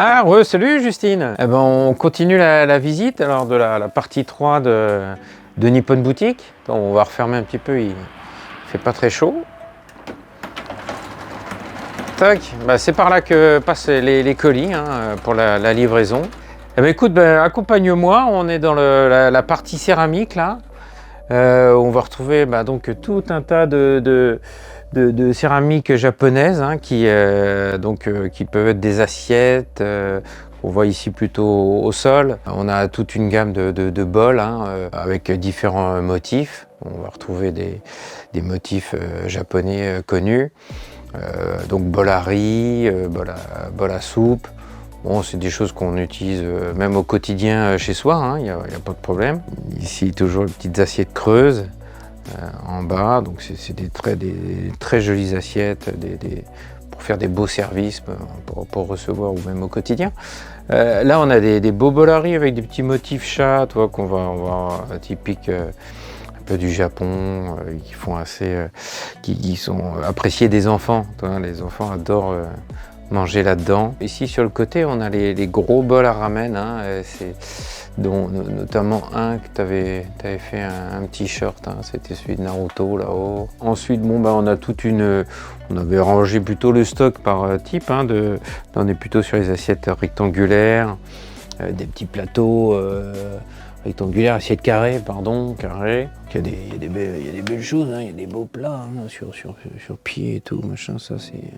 Ah, salut Justine. Eh ben, on continue la visite alors de la partie 3 de Nippon Boutique. Donc, on va refermer un petit peu, il fait pas très chaud. Tac, bah, c'est par là que passent les colis hein, pour la livraison. Eh ben, écoute, accompagne-moi, on est dans la partie céramique là. On va retrouver donc tout un tas de céramique japonaise hein, qui peuvent être des assiettes. On voit ici plutôt au sol. On a toute une gamme de bols hein, avec différents motifs. On va retrouver des motifs japonais connus. Donc bol à riz, bol à soupe. Bon, c'est des choses qu'on utilise même au quotidien chez soi, il n'y a pas de problème. Ici, toujours les petites assiettes creuses en bas, donc c'est des très jolies assiettes pour faire des beaux services, pour recevoir ou même au quotidien. Là, on a des beaux bols à riz avec des petits motifs chats, tu vois, qu'on va voir typique un peu du Japon, qui sont appréciés des enfants. Les enfants adorent manger là-dedans. Ici sur le côté, on a les gros bols à ramen, hein, dont notamment un que tu avais fait un t-shirt, hein, c'était celui de Naruto là-haut. Ensuite, on a on avait rangé plutôt le stock par type, hein, on est plutôt sur les assiettes rectangulaires, des petits plateaux rectangulaires, assiettes carrées, carrées. Il y a des belles choses, hein, il y a des beaux plats hein, sur pied et tout, machin, ça c'est...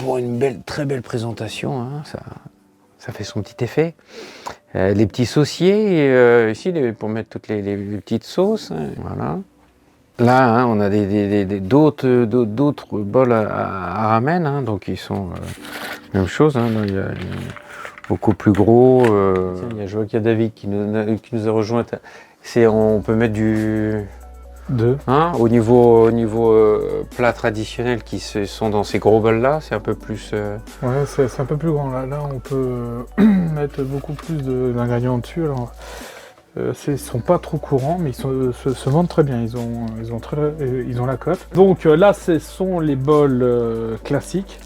Bon, très belle présentation, hein, ça fait son petit effet. Les petits sauciers, ici, pour mettre toutes les petites sauces, hein, voilà. Là, hein, on a d'autres bols à ramen, hein, donc ils sont même chose. Hein, il y a beaucoup plus gros. Je vois qu'il y a David qui nous a rejoint. On peut mettre du... Hein, au niveau plat traditionnel qui sont dans ces gros bols là, c'est un peu plus... Ouais, c'est un peu plus grand là. Là, on peut mettre beaucoup plus d'ingrédients dessus. Alors, ils sont pas trop courants, mais ils se vendent très bien. Ils ont la cote. Donc là, ce sont les bols classiques.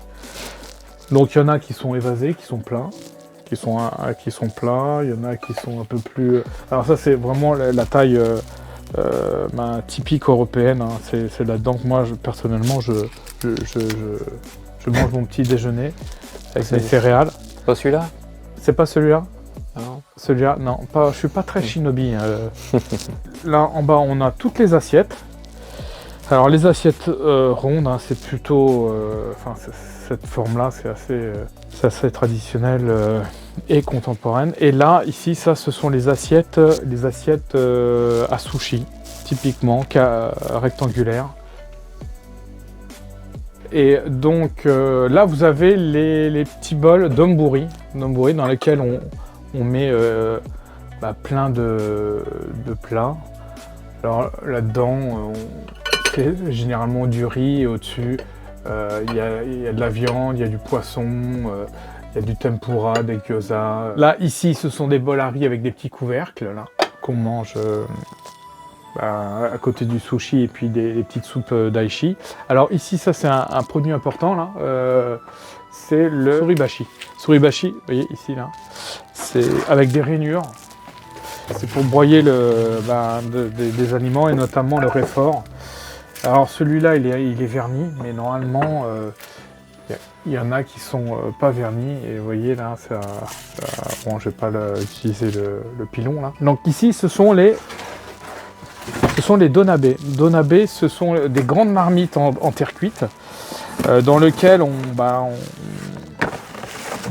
Donc il y en a qui sont évasés, qui sont pleins, qui sont plats. Il y en a qui sont un peu plus... Alors ça, c'est vraiment la taille... typique européenne, hein. C'est là-dedans que moi personnellement je mange mon petit déjeuner avec mes céréales. C'est pas celui-là? C'est pas celui-là? Non. Celui-là, non, je suis pas très shinobi. Là en bas on a toutes les assiettes. Alors les assiettes rondes, hein, c'est plutôt... cette forme-là, c'est assez traditionnel et contemporaine. Et là, ici, ce sont les assiettes à sushi, typiquement rectangulaires. Et donc là, vous avez les petits bols donburi dans lesquels on met plein de plats. Alors là-dedans, c'est généralement du riz et au-dessus, il y a de la viande, il y a du poisson, il y a du tempura, des gyoza. Là, ici, ce sont des bols à riz avec des petits couvercles là qu'on mange à côté du sushi et puis des petites soupes daishi. Alors ici, ça c'est un produit important là. C'est le suribashi. Suribashi, vous voyez ici là, c'est avec des rainures. C'est pour broyer des aliments et notamment le réfort. Alors celui-là, il est verni, mais normalement, il y en a qui sont pas vernis. Et vous voyez là, bon, je vais pas utiliser le pilon là. Donc ici, ce sont les donabe. Donabe, ce sont des grandes marmites en terre cuite, dans lesquelles on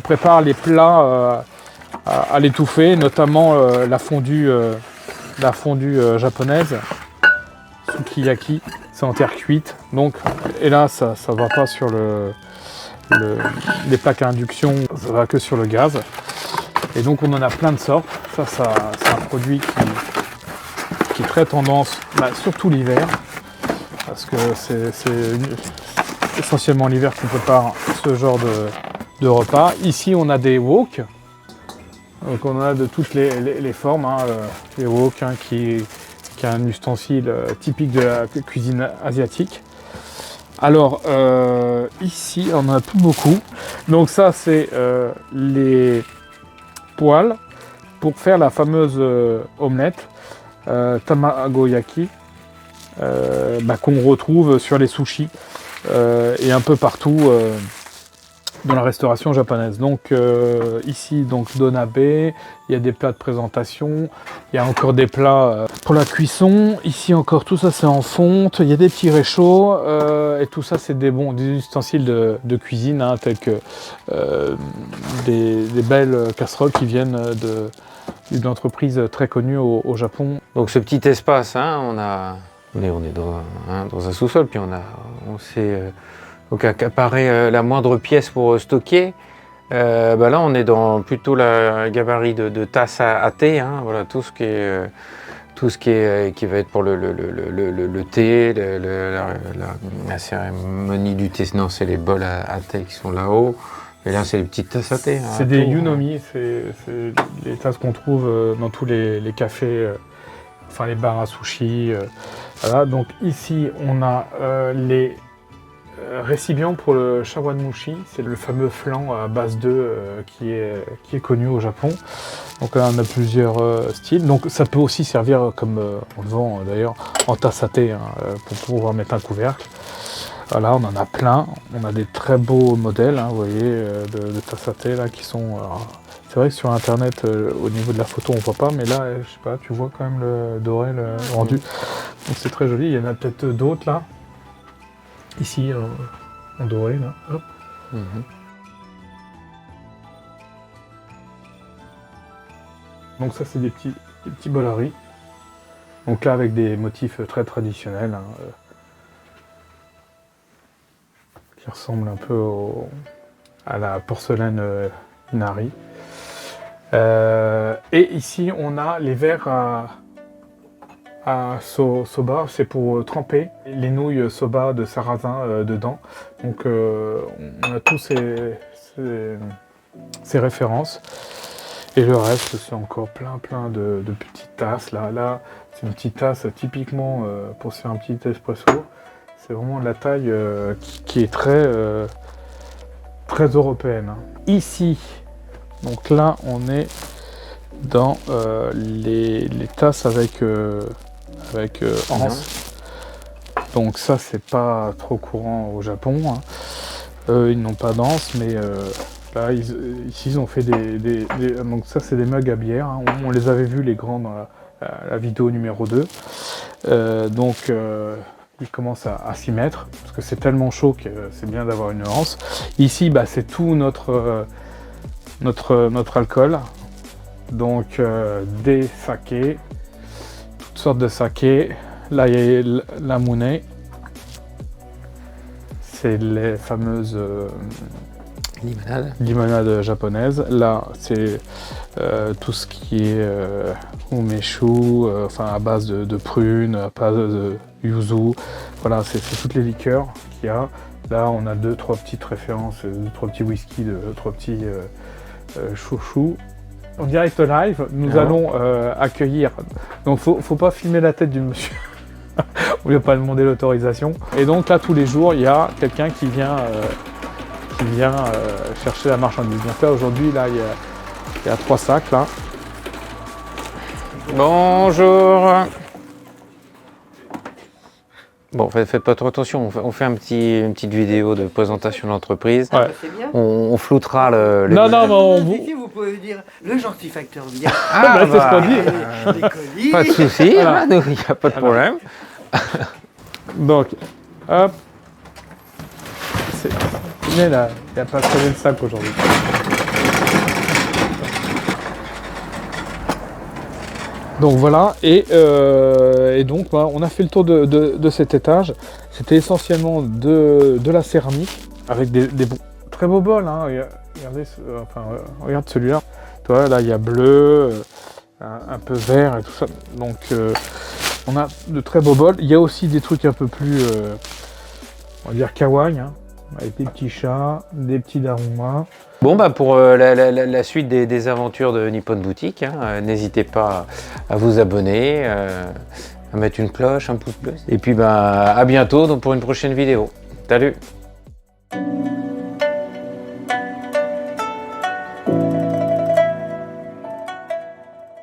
prépare les plats à l'étouffer, notamment la fondue japonaise, sukiyaki. C'est en terre cuite, donc, et là ça va pas sur les plaques à induction, ça va que sur le gaz. Et donc on en a plein de sortes. Ça c'est un produit qui est très tendance, surtout l'hiver, parce que c'est essentiellement l'hiver qu'on prépare ce genre de repas. Ici on a des wok, donc on a de toutes les formes, hein, les wok hein, qui est un ustensile typique de la cuisine asiatique. Alors, ici, on en a plus beaucoup. Donc ça, c'est les poêles pour faire la fameuse omelette tamagoyaki qu'on retrouve sur les sushis et un peu partout dans la restauration japonaise. Donc ici, donc donabe, il y a des plats de présentation, il y a encore des plats pour la cuisson. Ici encore, tout ça c'est en fonte, il y a des petits réchauds et tout ça c'est des ustensiles de cuisine, hein, tels que des belles casseroles qui viennent d'une entreprise très connue au Japon. Donc ce petit espace, hein, on est dans un sous-sol, puis on s'est donc accaparé la moindre pièce pour stocker. Là, on est dans plutôt la gabarit de tasses à thé, hein, voilà, tout ce qui va être pour le thé, la cérémonie du thé. Non, c'est les bols à thé qui sont là-haut. Et là, c'est les petites tasses à thé. C'est des yunomi, c'est les tasses qu'on trouve dans tous les cafés, enfin les bars à sushi. Voilà. Donc ici, on a les récipients pour le shawanmushi, c'est le fameux flan à base d'œufs qui est connu au Japon. Donc là, on a plusieurs styles. Donc ça peut aussi servir comme on le vend d'ailleurs en tasse à thé, hein, pour pouvoir mettre un couvercle. Voilà, on en a plein. On a des très beaux modèles, hein, vous voyez, de tasses à thé là qui sont. C'est vrai que sur internet, au niveau de la photo, on voit pas, mais là, je sais pas, tu vois quand même le doré, le rendu. Donc c'est très joli. Il y en a peut-être d'autres là. Ici, en doré, là. Hop. Donc ça, c'est des petits bols à riz. Donc là, avec des motifs très traditionnels, hein, qui ressemblent un peu à la porcelaine Inari. Et ici, on a les verres à soba, c'est pour tremper les nouilles soba de sarrasin dedans. Donc on a tous ces références. Et le reste, c'est encore plein de petites tasses. Là c'est une petite tasse typiquement pour se faire un petit espresso. C'est vraiment de la taille qui est très européenne, hein. Ici, donc là, on est dans les tasses avec anse. Donc ça, c'est pas trop courant au Japon, hein. Ils n'ont pas d'anse, mais là, ici, ils ont fait donc ça, c'est des mugs à bière, hein. On les avait vus, les grands, dans la vidéo numéro 2. Donc, ils commencent à s'y mettre, parce que c'est tellement chaud que c'est bien d'avoir une anse. Ici, c'est tout notre alcool. Donc, des sakés, toutes sortes de sakés. Là, il y a la mune. C'est les fameuses limonades japonaises. Là, c'est tout ce qui est umeshu, à base de prunes, à base de yuzu. Voilà, c'est toutes les liqueurs qu'il y a. Là, on a 2-3 petites références, 2-3 petits whisky, 2-3 petits chouchous. En direct live, nous allons accueillir. Donc, faut pas filmer la tête du monsieur. On lui a pas demandé l'autorisation. Et donc là, tous les jours, il y a quelqu'un qui vient chercher la marchandise. Donc là, aujourd'hui, là, il y a 3 sacs là. Bonjour. Bon, faites pas trop attention, on fait une petite vidéo de présentation de l'entreprise. Ouais. C'est bien. On floutera le... Non, mais Ici, vous pouvez dire le gentil facteur vient. c'est ce qu'on dit. Les colis. Pas de souci, Voilà. hein, il n'y a pas de problème. Donc, hop. Il n'y a pas trouvé le sac aujourd'hui. Donc voilà, et donc on a fait le tour de cet étage. C'était essentiellement de la céramique, avec des très beaux bols, hein. Regarde celui-là. Toi, là, il y a bleu, un peu vert et tout ça. Donc, on a de très beaux bols. Il y a aussi des trucs un peu plus, on va dire, kawaii, hein, avec des petits chats, des petits daruma. Bon, pour la suite des aventures de Nippon Boutique, hein, n'hésitez pas à vous abonner, à mettre une cloche, un pouce bleu. Et puis à bientôt donc, pour une prochaine vidéo. Salut.